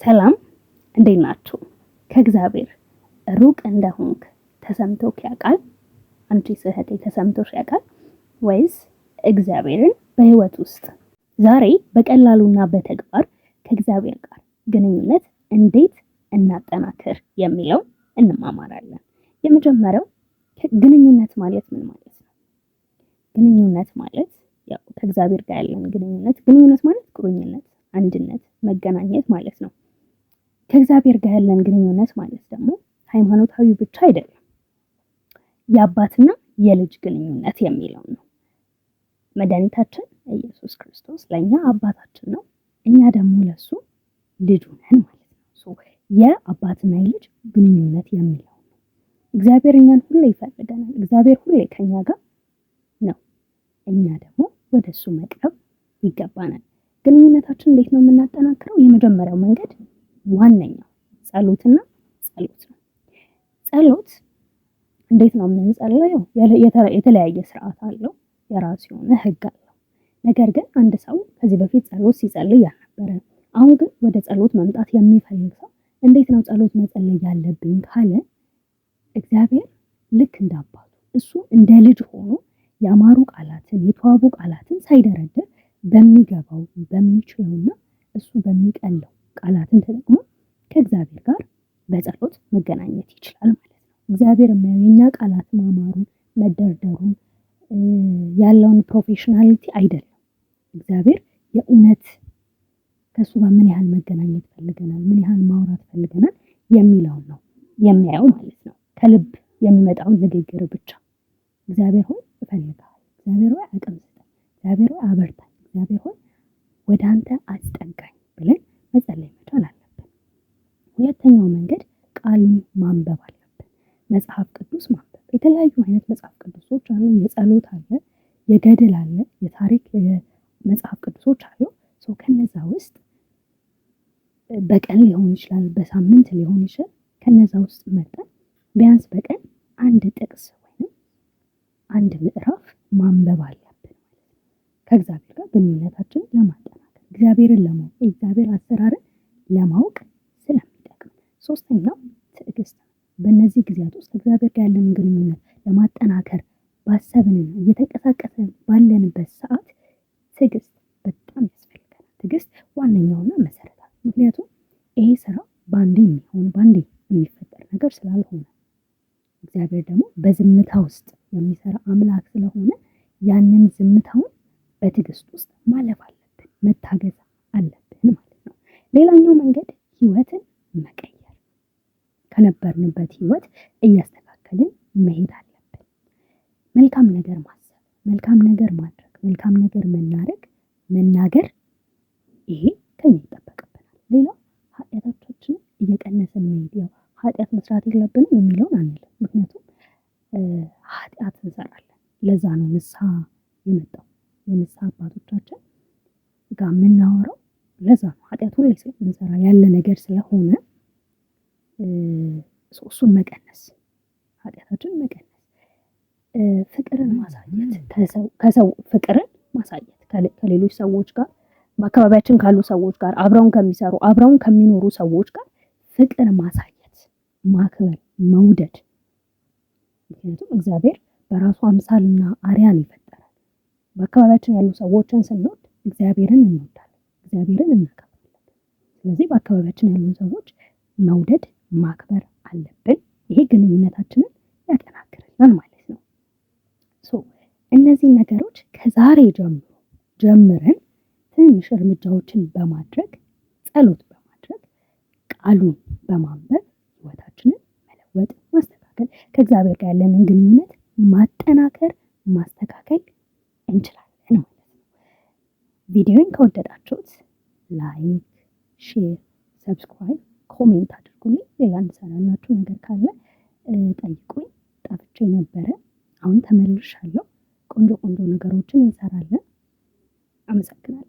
ሰላም እንዴት ናችሁ? ከእግዚአብሔር ሩቅ እንደሆንክ ተሰምቶክ ያውቃል? አንቺስ እህቴ ተሰምቶሽ ያውቃል? ወይስ እግዚአብሔርን በህይወት ውስጥ ዛሬ በቀላሉና በተግባር ከእግዚአብሔር ጋር ግንኙነት እንዴት እናጠናክር የሚለው እንማማራለን። የመጀመሪያው ግንኙነት ማለት ምን ማለት ነው? ግንኙነት ማለት ያው ከእግዚአብሔር ጋር ያለን ግንኙነት ማለት ቁርኝነት፣ አንድነት፣ መገናኘት ማለት ነው። ከእግዚአብሔር ጋር ያለን ግንኙነት ማለት ደግሞ ሃይማኖታዊ ብቻ አይደለም። የአባትና የልጅ ግንኙነት የሚለው ነው። መድኃኒታችን ኢየሱስ ክርስቶስ ለእኛ አባታችን ነው፣ እኛ ደግሞ ለሱ ልጁ ነን ማለት ነው። የአባትና የልጅ ግንኙነት የሚለው ነው። እግዚአብሔር እኛን ሁሌ ይፈልገናል። እግዚአብሔር ሁሌ ከኛ ጋር ነው። እኛ ደግሞ ወደ እሱ መቅረብ ይገባናል። ግንኙነታችን እንዴት ነው የምናጠናክረው? የመጀመሪያው መንገድ ዋነኛው ጸሎትና ጸሎት ነው። ጸሎት እንዴት ነው የምንጸልየው? የተለያየ ስርዓት አለው፣ የራሱ የሆነ ህግ አለው። ነገር ግን አንድ ሰው ከዚህ በፊት ጸሎት ሲጸልይ ያልነበረ አሁን ግን ወደ ጸሎት መምጣት የሚፈልግ ሰው እንዴት ነው ጸሎት መጸለይ ያለብኝ ካለ እግዚአብሔር ልክ እንደ አባቱ እሱ እንደ ልጅ ሆኖ ያማሩ ቃላትን የተዋቡ ቃላትን ሳይደረድር በሚገባው በሚችለውና እሱ በሚቀለው ቃላትን ተጠቅሞ ከእግዚአብሔር ጋር በጸሎት መገናኘት ይችላል ማለት ነው። እግዚአብሔር የሚያየው የኛ ቃላት ማማሩን መደርደሩን ያለውን ፕሮፌሽናሊቲ አይደለም። እግዚአብሔር የእውነት ከሱ ጋር ምን ያህል መገናኘት ፈልገናል፣ ምን ያህል ማውራት ፈልገናል የሚለውን ነው የሚያየው ማለት ነው። ከልብ የሚመጣውን ንግግር ብቻ እግዚአብሔር ሆይ እፈልግሃለሁ፣ እግዚአብሔር ሆይ አቅም ስጠኝ፣ እግዚአብሔር ሆይ አበርታኝ፣ እግዚአብሔር ሆይ ወደ አንተ አስጠጋኝ ብለን መጸለይ መቻል አለብን። ሁለተኛው መንገድ ቃሉን ማንበብ አለብን። መጽሐፍ ቅዱስ ማንበብ። የተለያዩ አይነት መጽሐፍ ቅዱሶች አሉ። የጸሎት አለ፣ የገድል አለ፣ የታሪክ መጽሐፍ ቅዱሶች አሉ። ከነዛ ውስጥ በቀን ሊሆን ይችላል፣ በሳምንት ሊሆን ይችላል። ከነዛ ውስጥ መርጠን ቢያንስ በቀን አንድ ጥቅስ ወይም አንድ ምዕራፍ ማንበብ አለብን። ከእግዚአብሔር ጋር ግንኙነታችንን ለማጠናከር እግዚአብሔርን ለማወቅ የእግዚአብሔር አሰራርን ለማወቅ ስለሚጠቅም። ሶስተኛው ትዕግስት ነው። በእነዚህ ጊዜያት ውስጥ እግዚአብሔር ጋር ያለንን ግንኙነት ለማጠናከር ባሰብንና እየተንቀሳቀስን ባለንበት ሰዓት ትዕግስት በጣም ያስፈልገናል። ትዕግስት ዋነኛውና መሰረታዊ። ምክንያቱም ይሄ ስራ በአንዴ የሚፈጠር ነገር ስላልሆነ እግዚአብሔር ደግሞ በዝምታ ውስጥ የሚሰራ አምላክ ስለሆነ ያንን ዝምታውን በትዕግስት ውስጥ ማለፍ አለብን፣ መታገዝ አለብን ማለት ነው። ሌላኛው መንገድ ህይወትን መቀየር፣ ከነበርንበት ህይወት እያስተካከልን መሄድ አለብን። መልካም ነገር ማሰብ፣ መልካም ነገር ማድረግ፣ መልካም ነገር መናገር ይሄ ከኛ ይጠበቅብናል። ሌላው ኃጢአታችንን እየቀነስን መሄድ። ያው ኃጢአት መስራት የለብንም የሚለውን አንልም፣ ምክንያቱም ኃጢአት እንሰራለን። ለዛ ነው ንስሐ የመጣው። የንስሐ አባቶቻችን ጋር የምናወራው ለዛ ነው። ኃጢአት ሁሌ ስለምንሰራ ያለ ነገር ስለሆነ እሱን መቀነስ፣ ኃጢአታችንን መቀነስ፣ ፍቅርን ማሳየት፣ ከሰው ፍቅርን ማሳየት ከሌሎች ሰዎች ጋር በአካባቢያችን ካሉ ሰዎች ጋር አብረውን ከሚሰሩ አብረውን ከሚኖሩ ሰዎች ጋር ፍቅር ማሳየት፣ ማክበር፣ መውደድ። ምክንያቱም እግዚአብሔር በራሱ አምሳልና አርያን ይፈጠራል። በአካባቢያችን ያሉ ሰዎችን ስንወድ እግዚአብሔርን እንወዳለን፣ እግዚአብሔርን እናከብራለን። ስለዚህ በአካባቢያችን ያሉ ሰዎች መውደድ ማክበር አለብን። ይሄ ግንኙነታችንን ያጠናክርልናል ማለት ነው። እነዚህ ነገሮች ከዛሬ ጀምረን ትንሽ እርምጃዎችን በማድረግ ጸሎት በማድረግ ቃሉን በማንበብ ህይወታችንን መለወጥ፣ ማስተካከል፣ ከእግዚአብሔር ጋር ያለንን ግንኙነት ማጠናከር፣ ማስተካከል እንችላለን ማለት ነው። ቪዲዮን ከወደዳችሁት ላይክ፣ ሼር፣ ሰብስክራይብ፣ ኮሜንት አድርጉልኝ። ሌላ እንሰራላችሁ ነገር ካለ ጠይቁኝ። ጠፍቼ ነበረ፣ አሁን ተመልሻለሁ። ቆንጆ ነገሮችን እንሰራለን። አመሰግናለሁ።